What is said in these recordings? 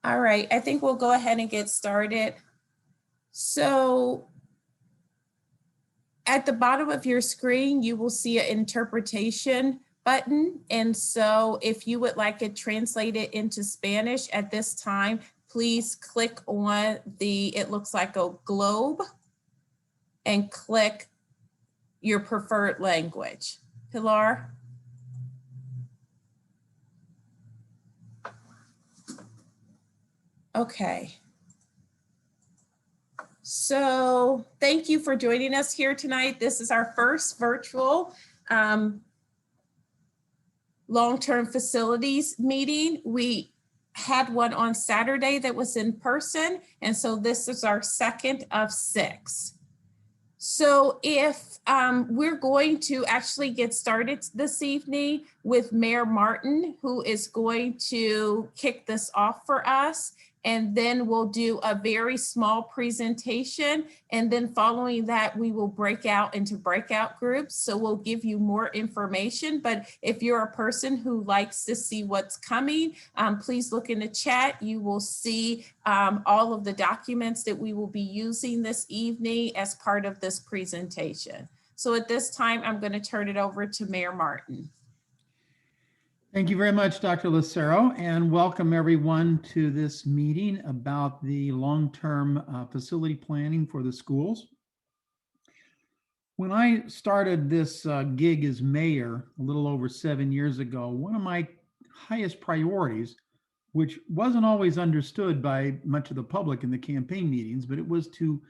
All right, I think we'll go ahead and get started. So at the bottom of your screen, you will see an interpretation button. And so if you would like it translated into Spanish at this time, please click on it looks like a globe, and click your preferred language. Pilar? Okay. So thank you for joining us here tonight. This is our first virtual long-term facilities meeting. We had one on Saturday that was in person, and so this is our second of 6. So if we're going to actually get started this evening with Mayor Martin, who is going to kick this off for us. And then we'll do a very small presentation. And then following that, we will break out into breakout groups. So we'll give you more information. But if you're a person who likes to see what's coming, please look in the chat. You will see all of the documents that we will be using this evening as part of this presentation. So at this time, I'm going to turn it over to Mayor Martin. Thank you very much, Dr. Lucero, and welcome everyone to this meeting about the long-term facility planning for the schools. When I started this gig as mayor a little over 7 years ago, one of my highest priorities, which wasn't always understood by much of the public in the campaign meetings, but it was to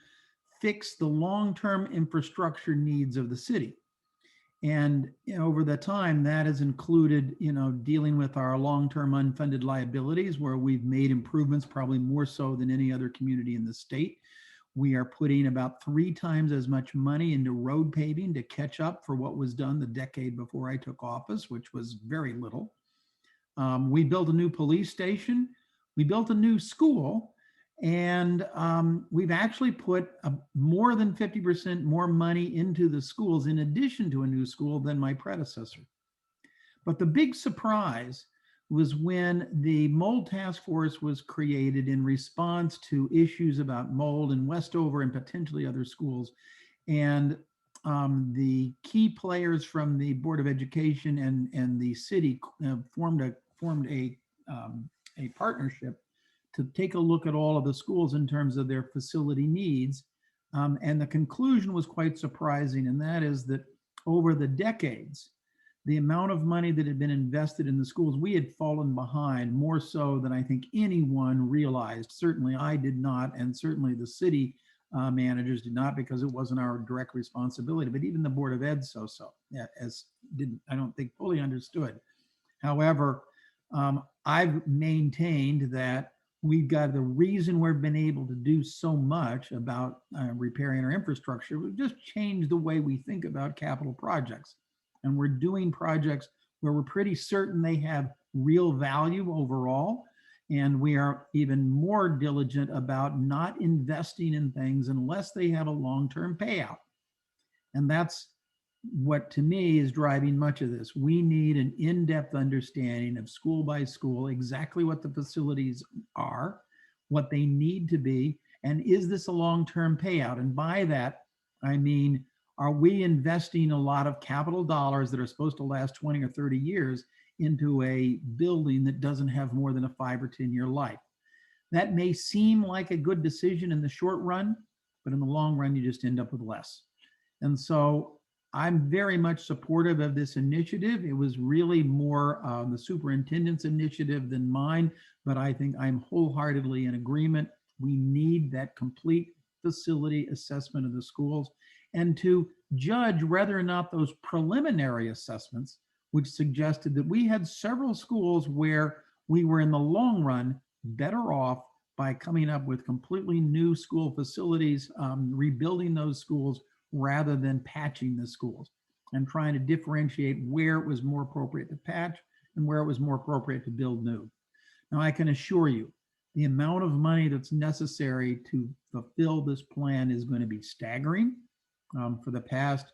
fix the long-term infrastructure needs of the city. And over the time, that has included, dealing with our long-term unfunded liabilities, where we've made improvements, probably more so than any other community in the state. We are putting about 3 times as much money into road paving to catch up for what was done the decade before I took office, which was very little. We built a new police station. We built a new school. And we've actually put more than 50% more money into the schools in addition to a new school than my predecessor. But the big surprise was when the mold task force was created in response to issues about mold in Westover and potentially other schools. And the key players from the Board of Education and the city formed a partnership to take a look at all of the schools in terms of their facility needs. And the conclusion was quite surprising, and that is that over the decades, the amount of money that had been invested in the schools, we had fallen behind more so than I think anyone realized. Certainly I did not, and certainly the city managers did not, because it wasn't our direct responsibility, but even the Board of Ed I don't think fully understood. However, I've maintained that we've got the reason we've been able to do so much about repairing our infrastructure. We've just changed the way we think about capital projects. And we're doing projects where we're pretty certain they have real value overall. And we are even more diligent about not investing in things unless they have a long-term payout. And that's what to me is driving much of this. We need an in-depth understanding of school by school, exactly what the facilities are, what they need to be, and is this a long-term payout? And by that, I mean, are we investing a lot of capital dollars that are supposed to last 20 or 30 years into a building that doesn't have more than a 5 or 10 year life? That may seem like a good decision in the short run, but in the long run, you just end up with less. And so I'm very much supportive of this initiative. It was really more the superintendent's initiative than mine, but I think I'm wholeheartedly in agreement. We need that complete facility assessment of the schools, and to judge whether or not those preliminary assessments, which suggested that we had several schools where we were in the long run better off by coming up with completely new school facilities, rebuilding those schools, rather than patching the schools, and trying to differentiate where it was more appropriate to patch and where it was more appropriate to build new. Now, I can assure you, the amount of money that's necessary to fulfill this plan is going to be staggering. For the past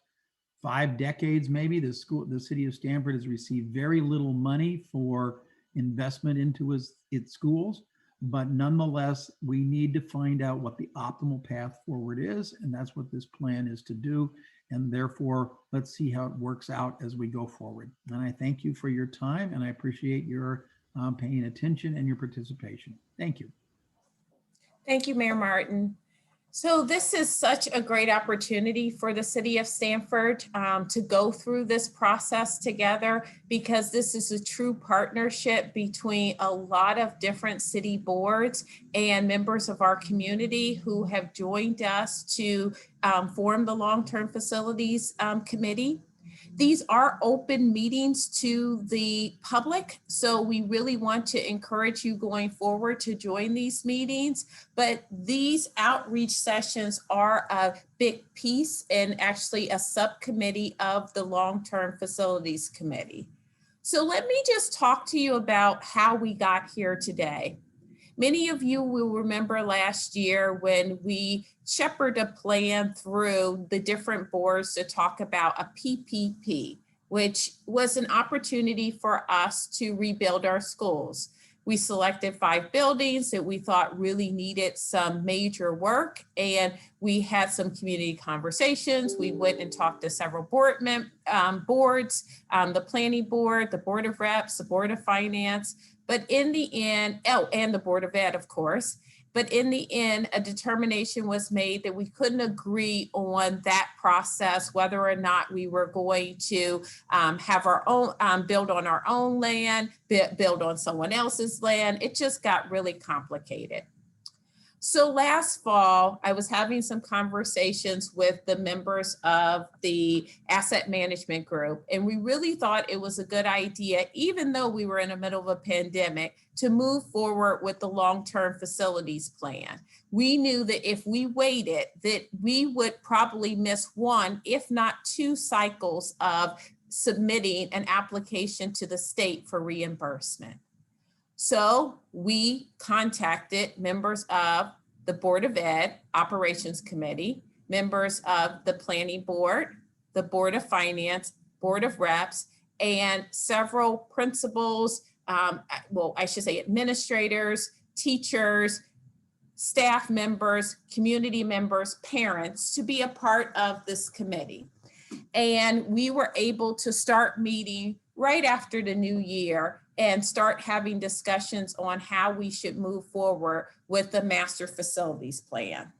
5 decades, maybe, the city of Stamford has received very little money for investment into its schools. but nonetheless, we need to find out what the optimal path forward is, and that's what this plan is to do. And therefore, let's see how it works out as we go forward. And I thank you for your time, and I appreciate your paying attention and your participation. Thank you. Thank you, Mayor Martin. So this is such a great opportunity for the city of Stamford to go through this process together, because this is a true partnership between a lot of different city boards and members of our community who have joined us to form the Long-Term Facilities Committee. These are open meetings to the public, so we really want to encourage you going forward to join these meetings. But these outreach sessions are a big piece and actually a subcommittee of the Long-Term Facilities Committee. So let me just talk to you about how we got here today. Many of you will remember last year when we shepherded a plan through the different boards to talk about a PPP, which was an opportunity for us to rebuild our schools. We selected 5 buildings that we thought really needed some major work, and we had some community conversations. We went and talked to several boards, the planning board, the board of reps, the board of finance, but in the end, and the board of ed, of course. But in the end, a determination was made that we couldn't agree on that process, whether or not we were going to have our own, build on our own land, build on someone else's land. It just got really complicated. So last fall, I was having some conversations with the members of the asset management group, and we really thought it was a good idea, even though we were in the middle of a pandemic, to move forward with the long-term facilities plan. We knew that if we waited, that we would probably miss 1, if not 2 cycles of submitting an application to the state for reimbursement. So we contacted members of the Board of Ed Operations Committee, members of the Planning Board, the Board of Finance, Board of Reps, and several principals, I should say administrators, teachers, staff members, community members, parents, to be a part of this committee. And we were able to start meeting right after the new year and start having discussions on how we should move forward with the master facilities plan.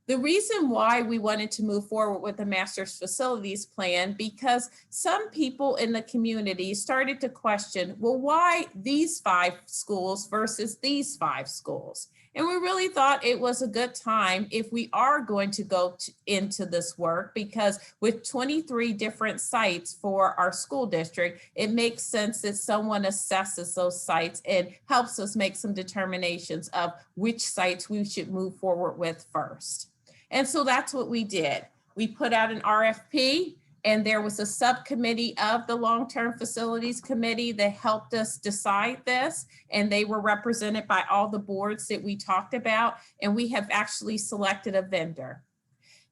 The reason why we wanted to move forward with the master facilities plan, because some people in the community started to question, well, why these 5 schools versus these 5 schools? And we really thought it was a good time if we are going to go into this work, because with 23 different sites for our school district, it makes sense that someone assesses those sites and helps us make some determinations of which sites we should move forward with first. And so that's what we did. We put out an RFP, and there was a subcommittee of the Long-Term Facilities Committee that helped us decide this. And they were represented by all the boards that we talked about. And we have actually selected a vendor.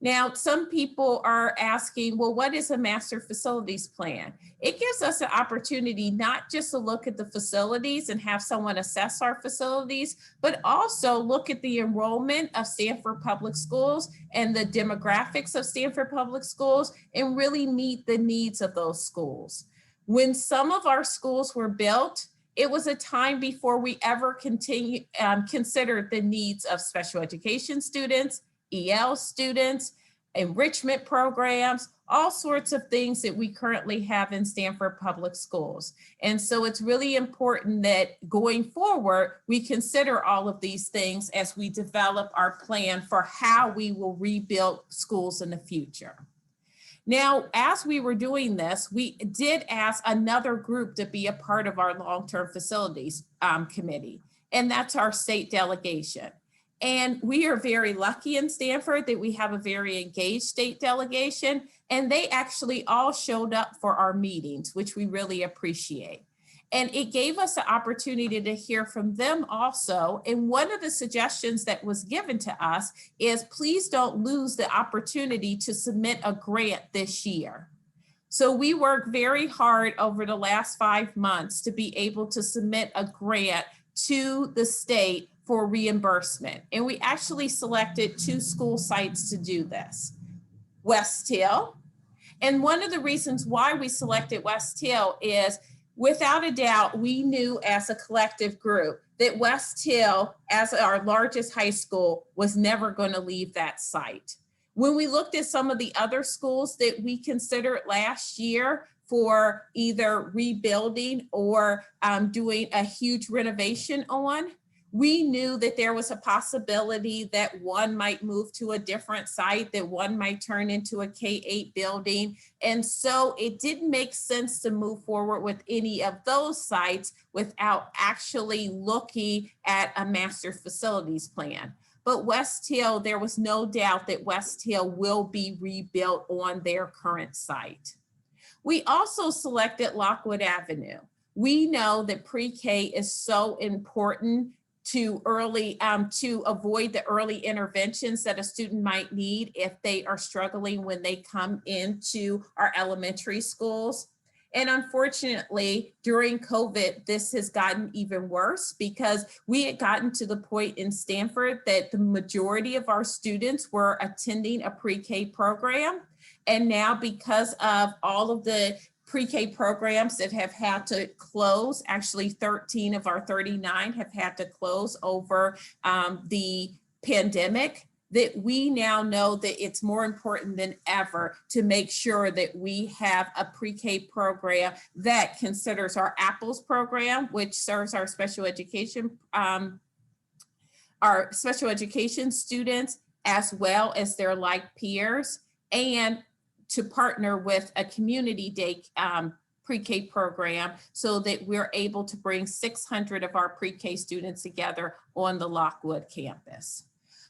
Now, some people are asking, well, what is a master facilities plan? It gives us an opportunity not just to look at the facilities and have someone assess our facilities, but also look at the enrollment of Stamford Public Schools and the demographics of Stamford Public Schools and really meet the needs of those schools. When some of our schools were built, it was a time before we ever considered the needs of special education students, EL students, enrichment programs, all sorts of things that we currently have in Stamford Public Schools. And so it's really important that going forward, we consider all of these things as we develop our plan for how we will rebuild schools in the future. Now, as we were doing this, we did ask another group to be a part of our long-term facilities committee, and that's our state delegation. And we are very lucky in Stamford that we have a very engaged state delegation, and they actually all showed up for our meetings, which we really appreciate. And it gave us the opportunity to hear from them also. And one of the suggestions that was given to us is please don't lose the opportunity to submit a grant this year. So we worked very hard over the last 5 months to be able to submit a grant to the state for reimbursement. And we actually selected 2 school sites to do this. West Hill. And one of the reasons why we selected West Hill is, without a doubt, we knew as a collective group that West Hill, as our largest high school, was never going to leave that site. When we looked at some of the other schools that we considered last year for either rebuilding or doing a huge renovation on, we knew that there was a possibility that one might move to a different site, that one might turn into a K-8 building. And so it didn't make sense to move forward with any of those sites without actually looking at a master facilities plan. But West Hill, there was no doubt that West Hill will be rebuilt on their current site. We also selected Lockwood Avenue. We know that pre-K is so important to avoid the early interventions that a student might need if they are struggling when they come into our elementary schools. And unfortunately, during COVID, this has gotten even worse, because we had gotten to the point in Stamford that the majority of our students were attending a pre-K program. And now, because of all of the pre-K programs that have had to close, actually 13 of our 39 have had to close over the pandemic, that we now know that it's more important than ever to make sure that we have a pre-K program that considers our Apples program, which serves our special education students as well as their like peers, and to partner with a community day pre-K program so that we're able to bring 600 of our pre-K students together on the Lockwood campus.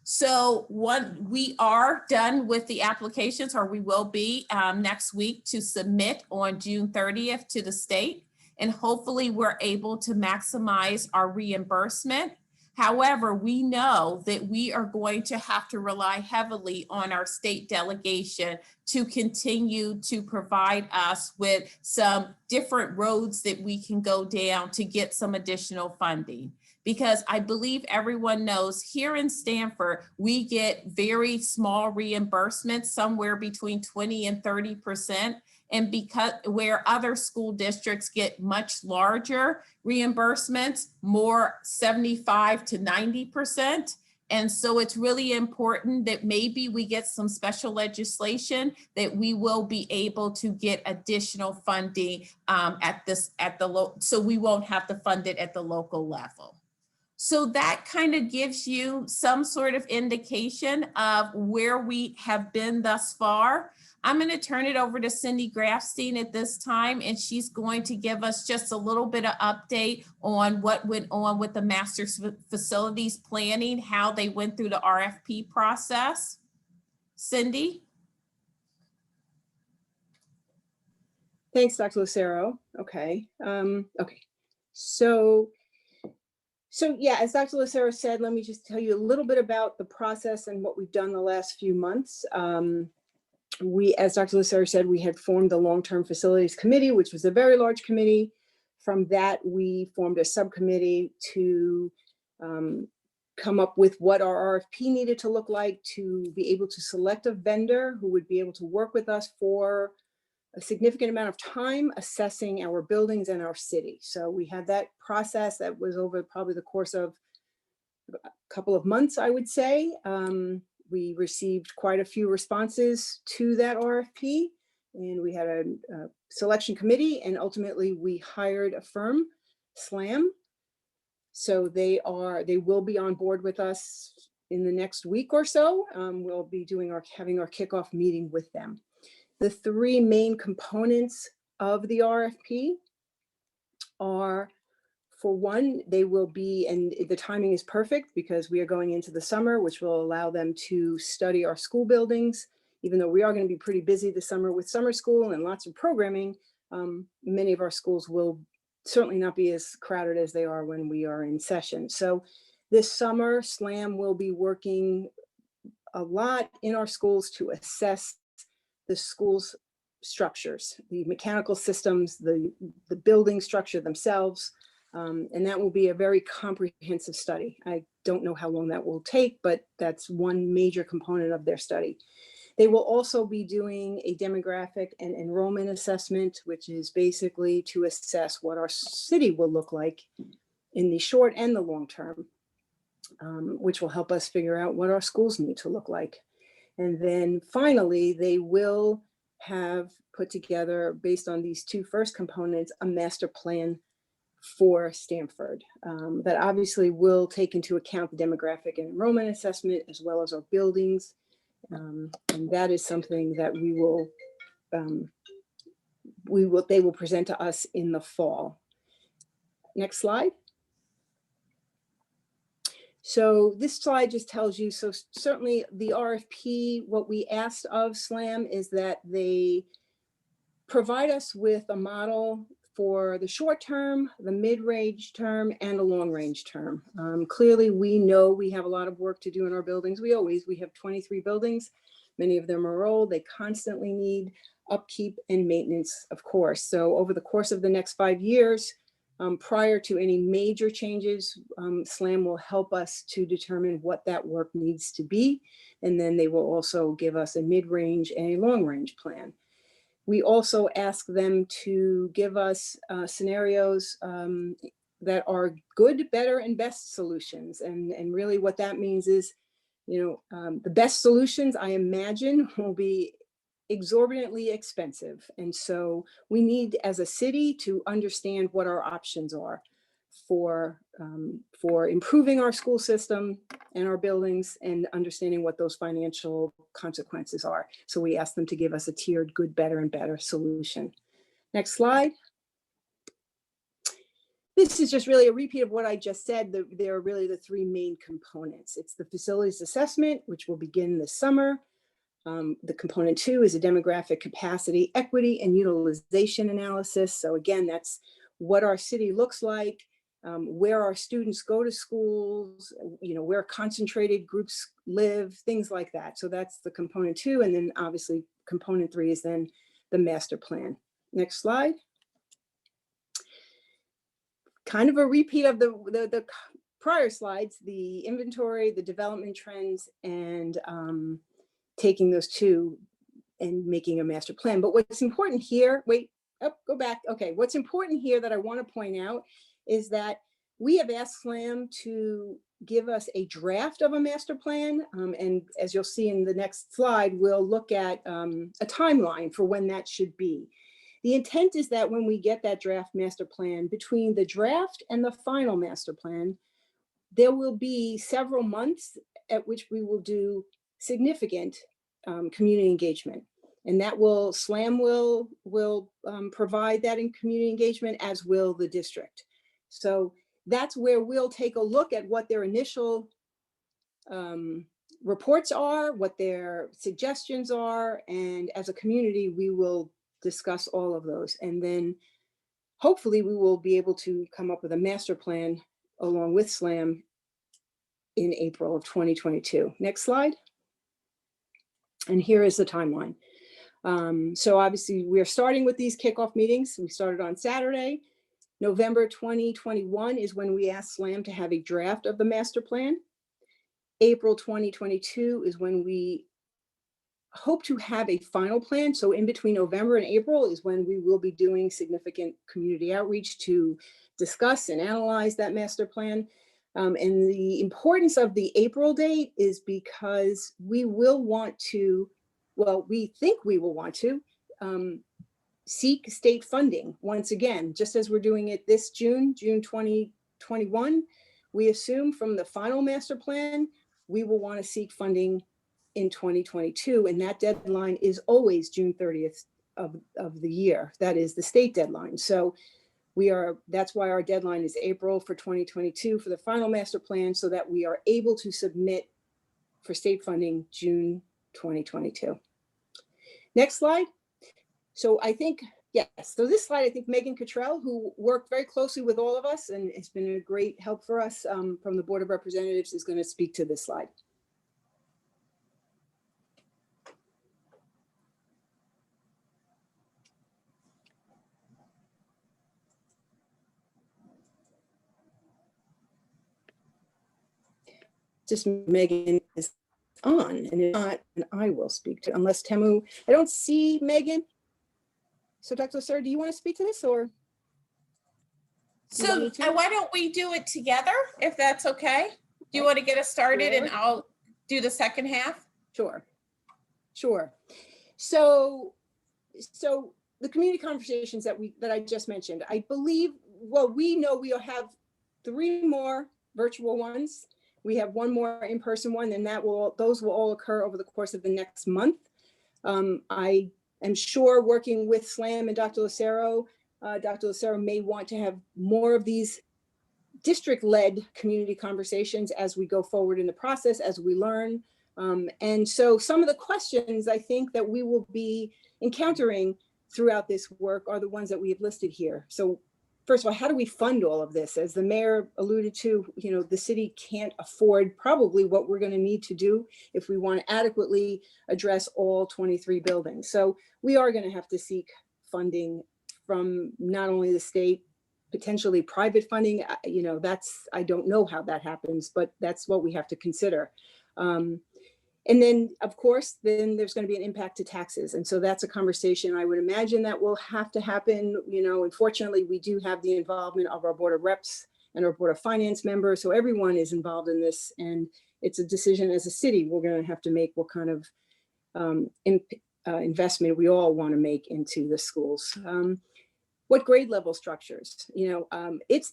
So we are done with the applications, or we will be next week, to submit on June 30th to the state. And hopefully we're able to maximize our reimbursement. However, we know that we are going to have to rely heavily on our state delegation to continue to provide us with some different roads that we can go down to get some additional funding. Because I believe everyone knows here in Stamford, we get very small reimbursements, somewhere between 20 and 30%. And because where other school districts get much larger reimbursements, more 75 to 90%. And so it's really important that maybe we get some special legislation that we will be able to get additional funding so we won't have to fund it at the local level. So that kind of gives you some sort of indication of where we have been thus far. I'm going to turn it over to Cindy Grafstein at this time, and she's going to give us just a little bit of update on what went on with the master facilities planning, how they went through the RFP process. Cindy? Thanks, Dr. Lucero. Okay. Okay. So yeah, as Dr. Lucero said, let me just tell you a little bit about the process and what we've done the last few months. As Dr. Lucero said, we had formed the Long-Term Facilities Committee, which was a very large committee. From that, we formed a subcommittee to come up with what our RFP needed to look like, to be able to select a vendor who would be able to work with us for a significant amount of time assessing our buildings and our city. So we had that process that was over probably the course of a couple of months, I would say. We received quite a few responses to that RFP, and we had a selection committee, and ultimately we hired a firm, SLAM. So they will be on board with us in the next week or so. We'll be having our kickoff meeting with them. The three main components of the RFP are, for one, they will be, and the timing is perfect because we are going into the summer, which will allow them to study our school buildings. Even though we are going to be pretty busy this summer with summer school and lots of programming, many of our schools will certainly not be as crowded as they are when we are in session. So this summer, SLAM will be working a lot in our schools to assess the school's structures, the mechanical systems, the building structure themselves, And that will be a very comprehensive study. I don't know how long that will take, but that's one major component of their study. They will also be doing a demographic and enrollment assessment, which is basically to assess what our city will look like in the short and the long term, which will help us figure out what our schools need to look like. And then finally, they will have put together, based on these two first components, a master plan for Stamford that obviously will take into account the demographic and enrollment assessment, as well as our buildings. And that is something that they will present to us in the fall. Next slide. So this slide just tells you, so certainly the RFP, what we asked of SLAM is that they provide us with a model for the short term, the mid-range term, and the long-range term. Clearly, we know we have a lot of work to do in our buildings. We have 23 buildings. Many of them are old. They constantly need upkeep and maintenance, of course. So over the course of the next 5 years, prior to any major changes, SLAM will help us to determine what that work needs to be. And then they will also give us a mid-range and a long-range plan. We also ask them to give us scenarios that are good, better, and best solutions. And really what that means is, the best solutions, I imagine, will be exorbitantly expensive. And so we need, as a city, to understand what our options are for improving our school system and our buildings, and understanding what those financial consequences are. So we asked them to give us a tiered good, better, and better solution. Next slide. This is just really a repeat of what I just said. There are really the three main components. It's the facilities assessment, which will begin this summer. The component 2 is a demographic capacity, equity, and utilization analysis. So again, that's what our city looks like, where our students go to schools, where concentrated groups live, things like that. So that's the component 2. And then obviously component 3 is then the master plan. Next slide. Kind of a repeat of the prior slides, the inventory, the development trends, and taking those two and making a master plan. But what's important here, go back. Okay, what's important here that I want to point out is that we have asked SLAM to give us a draft of a master plan. And as you'll see in the next slide, we'll look at a timeline for when that should be. The intent is that when we get that draft master plan, between the draft and the final master plan, there will be several months at which we will do significant community engagement. And that SLAM will provide that in community engagement, as will the district. So that's where we'll take a look at what their initial reports are, what their suggestions are, and as a community, we will discuss all of those. And then hopefully we will be able to come up with a master plan along with SLAM in April of 2022. Next slide. And here is the timeline. So obviously we're starting with these kickoff meetings. We started on Saturday. November 2021 is when we asked SLAM to have a draft of the master plan. April 2022 is when we hope to have a final plan. So in between November and April is when we will be doing significant community outreach to discuss and analyze that master plan. And the importance of the April date is because we will want to, we think we will want to seek state funding once again, just as we're doing it this June 2021. We assume from the final master plan, we will want to seek funding in 2022, and that deadline is always June 30th of the year. That is the state deadline. So that's why our deadline is April for 2022 for the final master plan, so that we are able to submit for state funding June 2022. Next slide. So I think, yes, so this slide, I think Megan Cottrell, who worked very closely with all of us and it's been a great help for us from the Board of Representatives, is going to speak to this slide. just Megan is on, and if not, and I will speak to, unless Temu, I don't see Megan. So Dr. Lucero, do you want to speak to this, or? You want So me to? why don't we do it together, if that's okay? Do you want to get us started and Sure. I'll do the second half? Sure, sure. So the community conversations that I just mentioned, I believe, well, we know we'll have 3 more virtual ones. We have 1 more in-person one, and those will all occur over the course of the next month. I am sure, working with SLAM and Dr. Lucero may want to have more of these district-led community conversations as we go forward in the process, as we learn. And so some of the questions I think that we will be encountering throughout this work are the ones that we have listed here. So first of all, how do we fund all of this? As the mayor alluded to, the city can't afford probably what we're going to need to do if we want to adequately address all 23 buildings. So we are going to have to seek funding from not only the state, potentially private funding. I don't know how that happens, but that's what we have to consider. And then, of course, then there's going to be an impact to taxes. And so that's a conversation I would imagine that will have to happen. Unfortunately, we do have the involvement of our Board of Reps and our Board of Finance members. So everyone is involved in this. And it's a decision as a city we're going to have to make what kind of investment we all want to make into the schools. What grade level structures?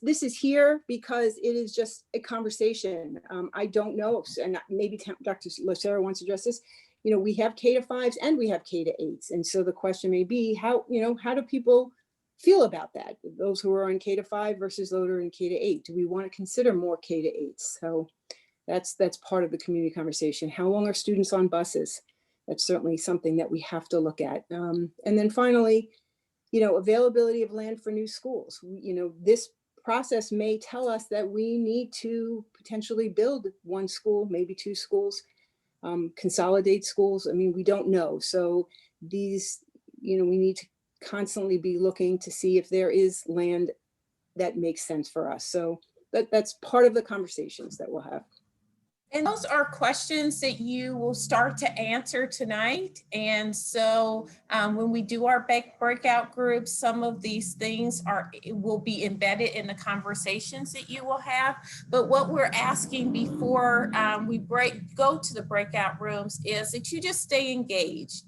This is here because it is just a conversation. I don't know, and maybe Dr. Lucero wants to address this. We have K-5s and we have K-8s, and so the question may be how do people feel about that? Those who are on K-5 versus those who are in K-8. Do we want to consider more K-8s? So that's part of the community conversation. How long are students on buses? That's certainly something that we have to look at. And then finally, availability of land for new schools. This process may tell us that we need to potentially build 1 school, maybe 2 schools, consolidate schools. I mean, we don't know. So these, we need to constantly be looking to see if there is land that makes sense for us. So that's part of the conversations that we'll have. And those are questions that you will start to answer tonight. And so when we do our breakout groups, some of these things will be embedded in the conversations that you will have. But what we're asking before we go to the breakout rooms is that you just stay engaged.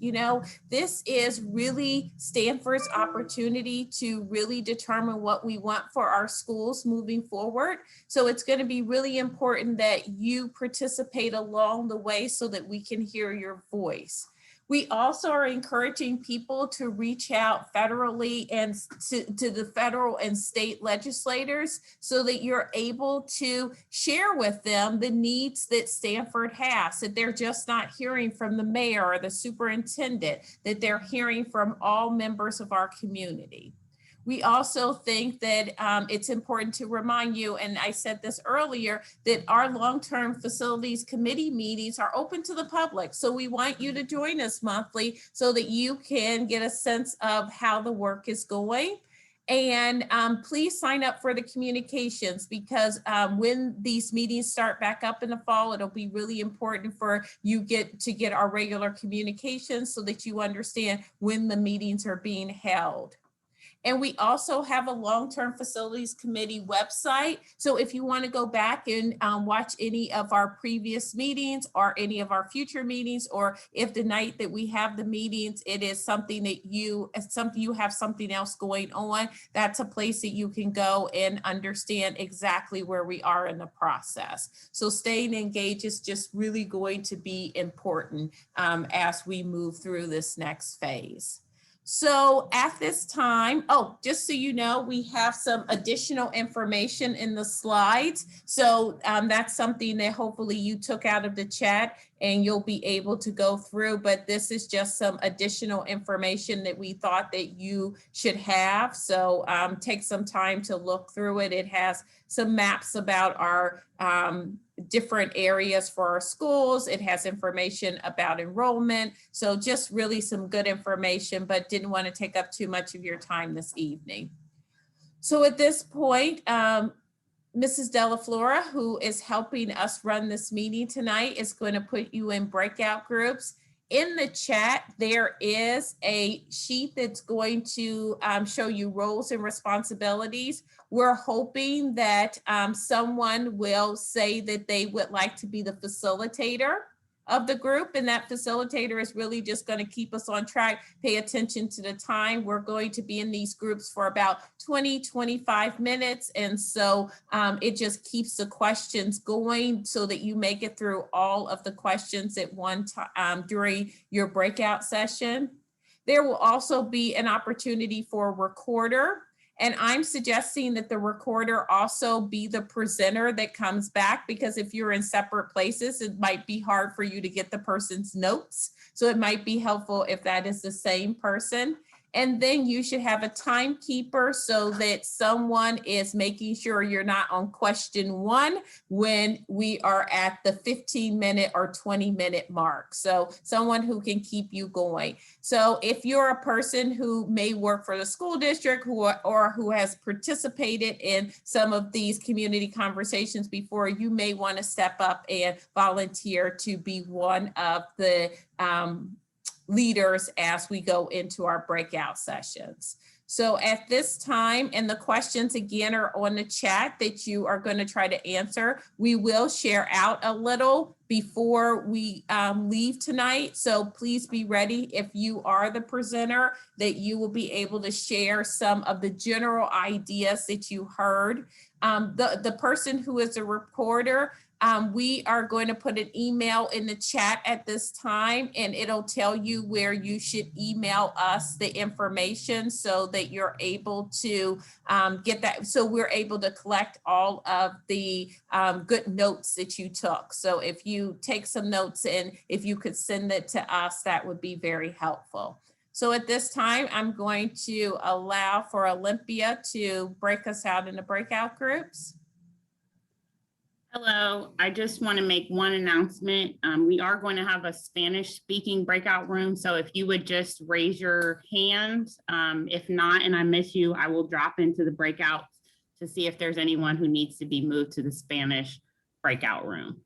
This is really Stanford's opportunity to really determine what we want for our schools moving forward. So it's going to be really important that you participate along the way so that we can hear your voice. We also are encouraging people to reach out federally and to the federal and state legislators so that you're able to share with them the needs that Stanford has, that they're just not hearing from the mayor or the superintendent, that they're hearing from all members of our community. We also think that it's important to remind you, and I said this earlier, that our long-term facilities committee meetings are open to the public. So we want you to join us monthly so that you can get a sense of how the work is going. And please sign up for the communications, because when these meetings start back up in the fall, it'll be really important for you to get our regular communications so that you understand when the meetings are being held. And we also have a long-term facilities committee website. So if you want to go back and watch any of our previous meetings or any of our future meetings, or if the night that we have the meetings, it is something that you have something else going on, that's a place that you can go and understand exactly where we are in the process. So staying engaged is just really going to be important as we move through this next phase. So at this time, just so you know, we have some additional information in the slides. So that's something that hopefully you took out of the chat and you'll be able to go through, but this is just some additional information that we thought that you should have. So take some time to look through it. It has some maps about our different areas for our schools. It has information about enrollment. So just really some good information, but didn't want to take up too much of your time this evening. So at this point, Mrs. Della Flora, who is helping us run this meeting tonight, is going to put you in breakout groups. In the chat, there is a sheet that's going to show you roles and responsibilities. We're hoping that someone will say that they would like to be the facilitator of the group, and that facilitator is really just going to keep us on track. Pay attention to the time. We're going to be in these groups for about 20-25 minutes, and so it just keeps the questions going so that you make it through all of the questions at one time during your breakout session. There will also be an opportunity for a recorder. And I'm suggesting that the recorder also be the presenter that comes back, because if you're in separate places, it might be hard for you to get the person's notes. So it might be helpful if that is the same person. And then you should have a timekeeper so that someone is making sure you're not on question 1 when we are at the 15-minute or 20-minute mark. So someone who can keep you going. So if you're a person who may work for the school district or who has participated in some of these community conversations before, you may want to step up and volunteer to be one of the leaders as we go into our breakout sessions. So at this time, and the questions again are on the chat that you are going to try to answer. We will share out a little before we leave tonight. So please be ready if you are the presenter, that you will be able to share some of the general ideas that you heard. The person who is a reporter, we are going to put an email in the chat at this time, and it'll tell you where you should email us the information so that you're able to get that. So we're able to collect all of the good notes that you took. So if you take some notes and if you could send it to us, that would be very helpful. So at this time, I'm going to allow for Olympia to break us out into breakout groups. Hello, I just want to make one announcement. We are going to have a Spanish speaking breakout room. So if you would just raise your hand, if not, and I miss you, I will drop into the breakout to see if there's anyone who needs to be moved to the Spanish breakout room.